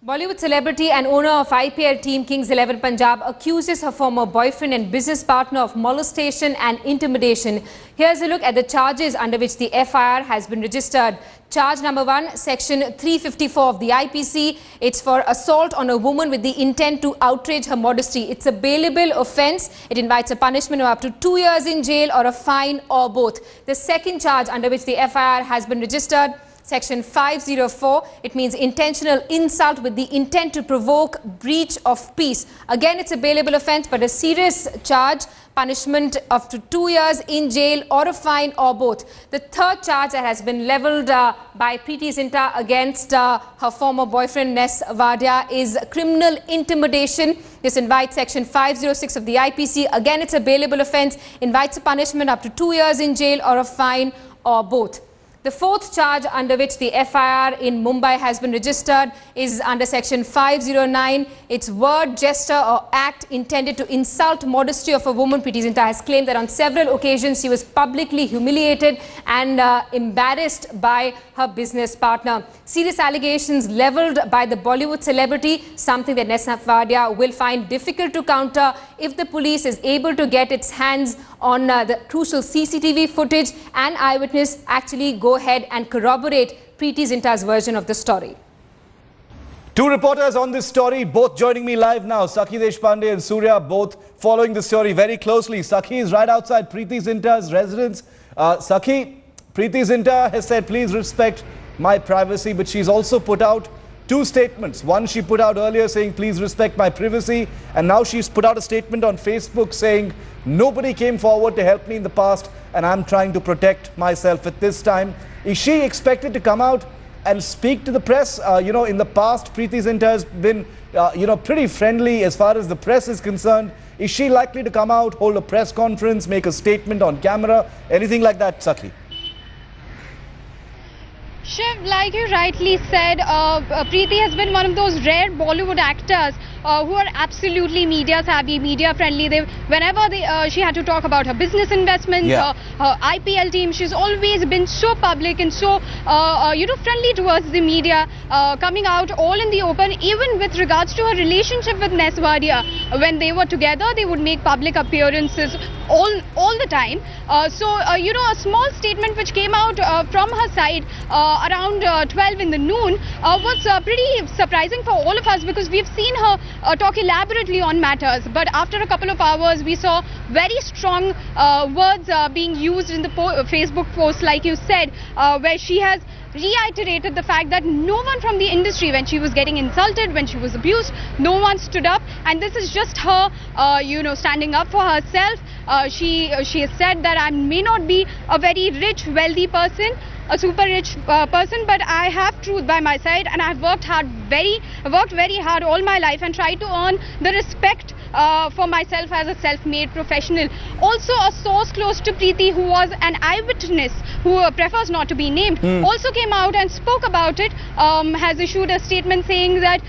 Bollywood celebrity and owner of IPL team Kings 11 Punjab accuses her former boyfriend and business partner of molestation and intimidation. Here's a look at the charges under which the FIR has been registered. Charge number 1, section 354 of the IPC. It's for assault on a woman with the intent to outrage her modesty. It's a bailable offence. It invites a punishment of up to 2 years in jail or a fine or both. The second charge under which the FIR has been registered, Section 504, it means intentional insult with the intent to provoke breach of peace. Again, it's a bailable offence, but a serious charge, punishment of to 2 years in jail or a fine or both. The third charge that has been levelled by Preeti Zinta against her former boyfriend Ness Wadia is criminal intimidation. This invites Section 506 of the IPC. Again, it's a bailable offence, invites a punishment up to 2 years in jail or a fine or both. The fourth charge under which the FIR in Mumbai has been registered is under Section 509. It's word, gesture or act intended to insult modesty of a woman. Preeti Zinta has claimed that on several occasions she was publicly humiliated and embarrassed by her business partner. Serious allegations levelled by the Bollywood celebrity, something that Ness Wadia will find difficult to counter if the police is able to get its hands on the crucial CCTV footage and eyewitness actually go ahead and corroborate Preeti Zinta's version of the story. Two reporters on this story, both joining me live now. Sakhi Deshpande and Surya, both following the story very closely. Sakhi is right outside Preeti Zinta's residence. Sakhi, Preeti Zinta has said, please respect my privacy, but she's also put out two statements. One she put out earlier saying, please respect my privacy. And now she's put out a statement on Facebook saying, nobody came forward to help me in the past and I'm trying to protect myself at this time. Is she expected to come out and speak to the press? In the past, Preeti Zinta has been, pretty friendly as far as the press is concerned. Is she likely to come out, hold a press conference, make a statement on camera, anything like that, Sakhi? Shiv, like you rightly said, Preeti has been one of those rare Bollywood actors who are absolutely media savvy, media friendly. Whenever she had to talk about her business investments, her IPL team, she's always been so public and so friendly towards the media, coming out all in the open. Even with regards to her relationship with Ness Wadia, when they were together, they would make public appearances all the time. A small statement which came out from her side around 12 in the noon was pretty surprising for all of us, because we've seen her talk elaborately on matters, but after a couple of hours we saw very strong words being used in the Facebook post, like you said, where she has reiterated the fact that no one from the industry, when she was getting insulted, when she was abused, no one stood up, and this is just her standing up for herself. She has said that I may not be a very rich, wealthy person, a super rich person, but I have truth by my side, and I've worked very hard all my life and tried to earn the respect for myself as a self-made professional. Also, a source close to Preeti, who was an eyewitness, who prefers not to be named, also came out and spoke about it, has issued a statement saying that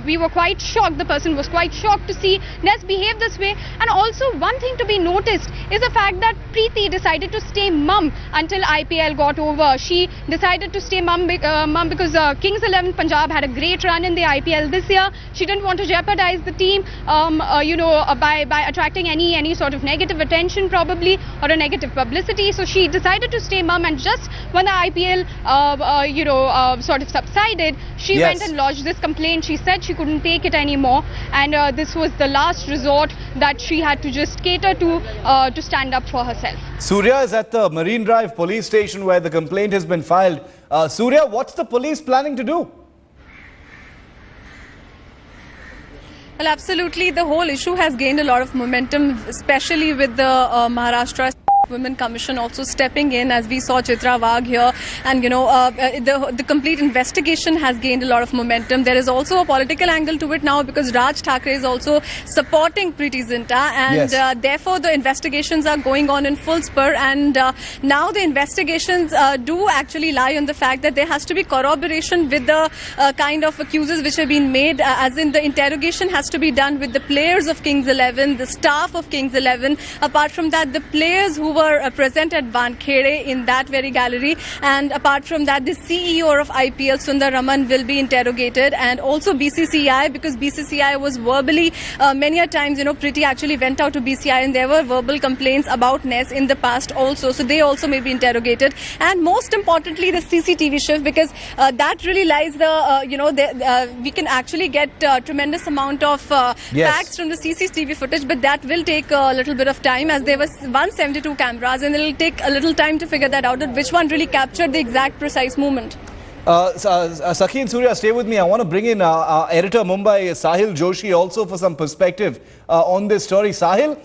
we were quite shocked, the person was quite shocked to see Ness behave this way. And also, one thing to be noticed is the fact that Preeti decided to stay mum until IPL got over. She decided to stay mum because Kings 11 Punjab had a great run in the IPL this year. She didn't want to jeopardize the team by attracting any sort of negative attention probably, or a negative publicity. So she decided to stay mum, and just when the IPL sort of subsided, she went and lodged this complaint. She said she couldn't take it anymore, and this was the last resort that she had to just cater to stand up for herself. Surya is at the Marine Drive police station where the complaint has been filed. Surya, what's the police planning to do? Well, absolutely. The whole issue has gained a lot of momentum, especially with the Maharashtra Women Commission also stepping in, as we saw Chitra Wagh here, and the complete investigation has gained a lot of momentum. There is also a political angle to it now, because Raj Thackeray is also supporting Preeti Zinta, and therefore the investigations are going on in full spur, and now the investigations do actually lie on the fact that there has to be corroboration with the kind of accuses which have been made, as in the interrogation has to be done with the players of Kings 11, the staff of Kings 11. Apart from that, the players who were present at Wankhede in that very gallery. And apart from that, the CEO of IPL, Sundar Raman, will be interrogated, and also BCCI, because BCCI was verbally, many a times, Priti actually went out to BCCI and there were verbal complaints about Ness in the past also. So they also may be interrogated. And most importantly, the CCTV shift, because that really lies we can actually get a tremendous amount of facts from the CCTV footage, but that will take a little bit of time, as there was 172 cameras, and it will take a little time to figure that out, that which one really captured the exact precise movement. Sakhi and Surya, stay with me. I want to bring in our editor Mumbai, Sahil Joshi, also for some perspective on this story. Sahil,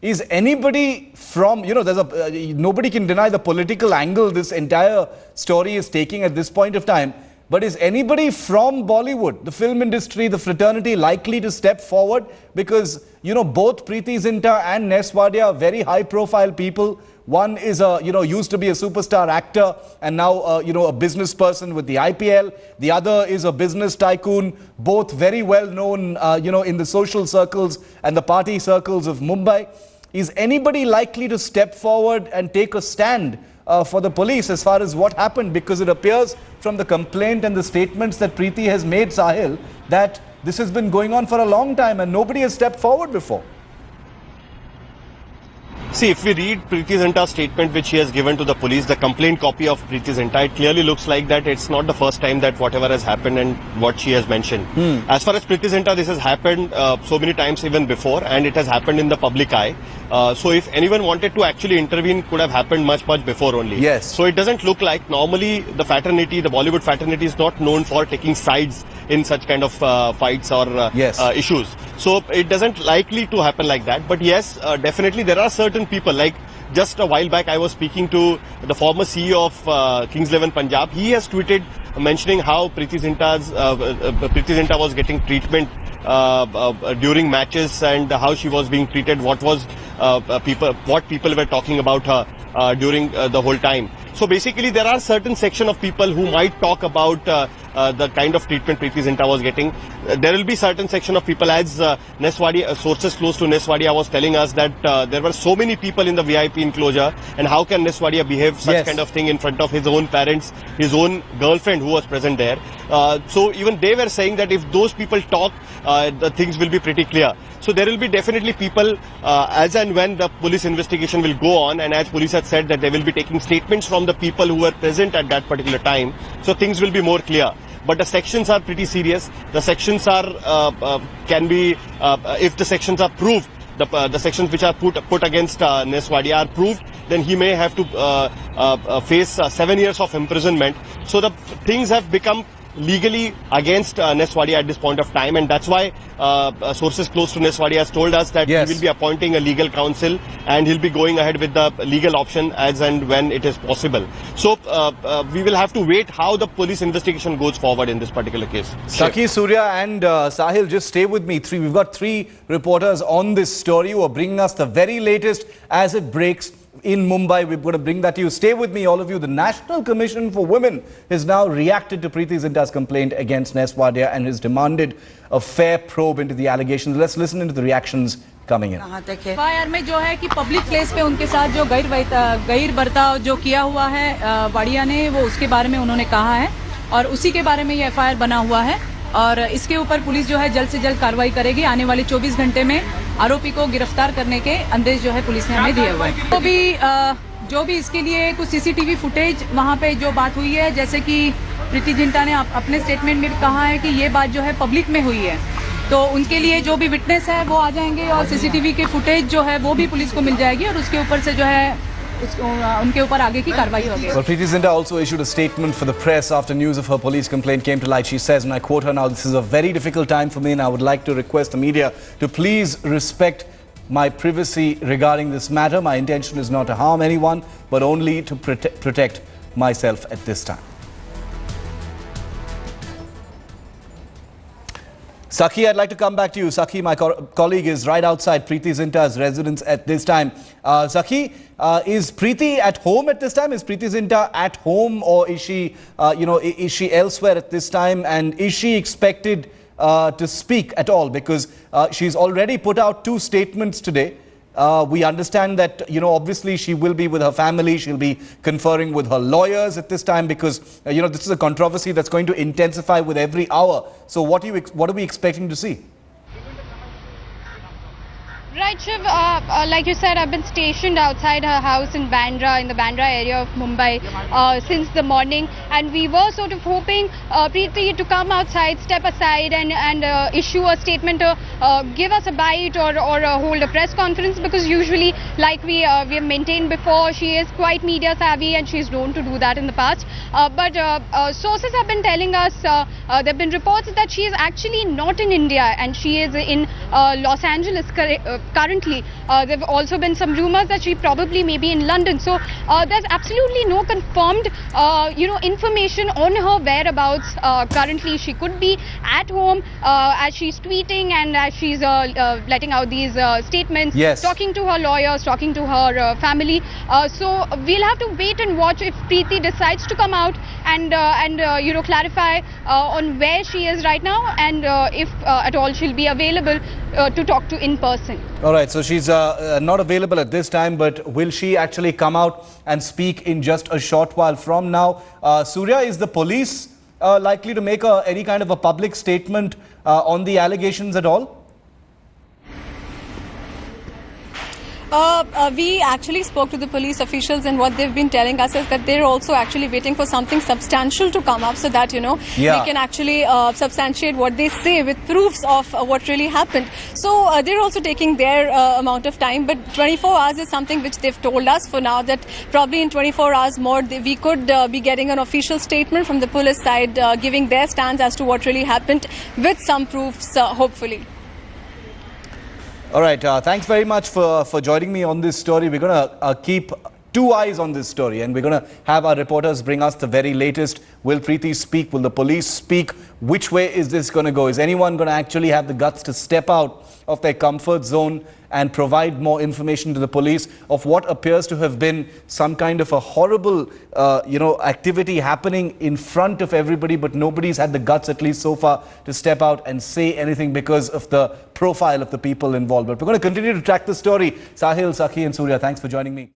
is anybody from, nobody can deny the political angle this entire story is taking at this point of time. But is anybody from Bollywood, the film industry, the fraternity, likely to step forward? Because, both Preeti Zinta and Ness Wadia are very high-profile people. One is used to be a superstar actor and now, a business person with the IPL. The other is a business tycoon, both very well known, in the social circles and the party circles of Mumbai. Is anybody likely to step forward and take a stand for the police as far as what happened? Because it appears from the complaint and the statements that Preeti has made, Sahil, that this has been going on for a long time and nobody has stepped forward before. See, if we read Preeti Zinta's statement which she has given to the police, the complaint copy of Preeti Zinta, it clearly looks like that it's not the first time that whatever has happened and what she has mentioned. As far as Preeti Zinta, this has happened so many times even before, and it has happened in the public eye. So if anyone wanted to actually intervene, could have happened much before only. Yes. So it doesn't look like, normally the fraternity, the Bollywood fraternity is not known for taking sides in such kind of fights or issues. So it doesn't likely to happen like that. But yes, definitely there are certain people, like just a while back I was speaking to the former CEO of Kings 11 Punjab. He has tweeted mentioning how Preeti Zinta was getting treatment during matches and how she was being treated, what people were talking about her during the whole time. So basically there are certain section of people who might talk about the kind of treatment Preeti Zinta was getting. There will be certain section of people, as Ness Wadia, sources close to Ness Wadia was telling us that there were so many people in the VIP enclosure, and how can Ness Wadia behave such kind of thing in front of his own parents, his own girlfriend who was present there. So even they were saying that if those people talk, the things will be pretty clear. So there will be definitely people, as and when the police investigation will go on, and as police had said that they will be taking statements from the people who were present at that particular time, so things will be more clear. But the sections are pretty serious. The sections are, if the sections are proved, the sections which are put against Ness Wadia are proved, then he may have to face 7 years of imprisonment. So the things have become legally against Ness Wadia at this point of time, and that's why sources close to Ness Wadia has told us that he will be appointing a legal counsel and he'll be going ahead with the legal option as and when it is possible. So we will have to wait how the police investigation goes forward in this particular case. Sakhi, Surya and Sahil, just stay with me. We've got 3 reporters on this story who are bringing us the very latest as it breaks in Mumbai. We're going to bring that to you. Stay with me, all of you. The National Commission for Women has now reacted to Preeti Zinta's complaint against Ness Wadia and has demanded a fair probe into the allegations. Let's listen into the reactions coming in. FIR में जो है कि public place पे उनके साथ जो गैर बर्ताव जो किया हुआ है वाडिया ने, वो उसके बारे में उन्होंने कहा है और उसी के बारे में ये FIR बना हुआ है और इसके ऊपर पुलिस जो है जल्द से जल्द कार्रवाई करेगी। आने वाले 24 घंटे में आरोपी को गिरफ्तार करने के आदेश जो है पुलिस ने हमें दिए हुए हैं। तो जो भी इसके लिए कुछ CCTV फुटेज वहाँ पे जो बात हुई है, जैसे कि प्रीति जिंटा ने अपने स्टेटमेंट में कहा है कि ये बात जो है पब्लिक में हुई है, तो उनके लिए जो भी विटनेस है वो आ जाएंगे और CCTV के फुटेज जो है वो भी पुलिस को मिल जाएगी और उसके ऊपर से जो है उनके ऊपर आगे की कार्रवाई होगी। Well, Preeti Zinta also issued a statement for the press after news of her police complaint came to light. She says, and I quote her now, "This is a very difficult time for me and I would like to request the media to please respect my privacy regarding this matter. My intention is not to harm anyone, but only to protect myself at this time." Sakhi, I'd like to come back to you. Sakhi, my colleague, is right outside Preeti Zinta's residence at this time. Sakhi, is Preeti at home at this time? Is Preeti Zinta at home, or is she, is she elsewhere at this time? And is she expected to speak at all? Because she's already put out 2 statements today. We understand that, obviously she will be with her family. She'll be conferring with her lawyers at this time because, this is a controversy that's going to intensify with every hour. So what are we expecting to see? Right, Shiv, like you said, I've been stationed outside her house in Bandra, in the Bandra area of Mumbai, since the morning, and we were sort of hoping Preeti to come outside, step aside and issue a statement, give us a bite or hold a press conference, because usually, like we have maintained before, she is quite media savvy and she's known to do that in the past. But sources have been telling us, there have been reports that she is actually not in India and she is in Los Angeles currently. There have also been some rumors that she probably may be in London. So there's absolutely no confirmed, information on her whereabouts. Currently, she could be at home as she's tweeting and as she's letting out these statements, talking to her lawyers, talking to her family. So we'll have to wait and watch if Preeti decides to come out and clarify on where she is right now and if at all she'll be available to talk to in person. All right, so she's not available at this time, but will she actually come out and speak in just a short while from now? Surya, is the police likely to make any kind of a public statement on the allegations at all? We actually spoke to the police officials, and what they've been telling us is that they're also actually waiting for something substantial to come up so that, we can actually substantiate what they say with proofs of what really happened. So they're also taking their amount of time, but 24 hours is something which they've told us for now, that probably in 24 hours more we could be getting an official statement from the police side giving their stance as to what really happened with some proofs, hopefully. All right, thanks very much for joining me on this story. We're going to keep two eyes on this story, and we're going to have our reporters bring us the very latest. Will Preeti speak? Will the police speak? Which way is this going to go? Is anyone going to actually have the guts to step out of their comfort zone and provide more information to the police of what appears to have been some kind of a horrible, activity happening in front of everybody, but nobody's had the guts, at least so far, to step out and say anything because of the profile of the people involved. But we're going to continue to track the story. Sahil, Sakhi and Surya, thanks for joining me.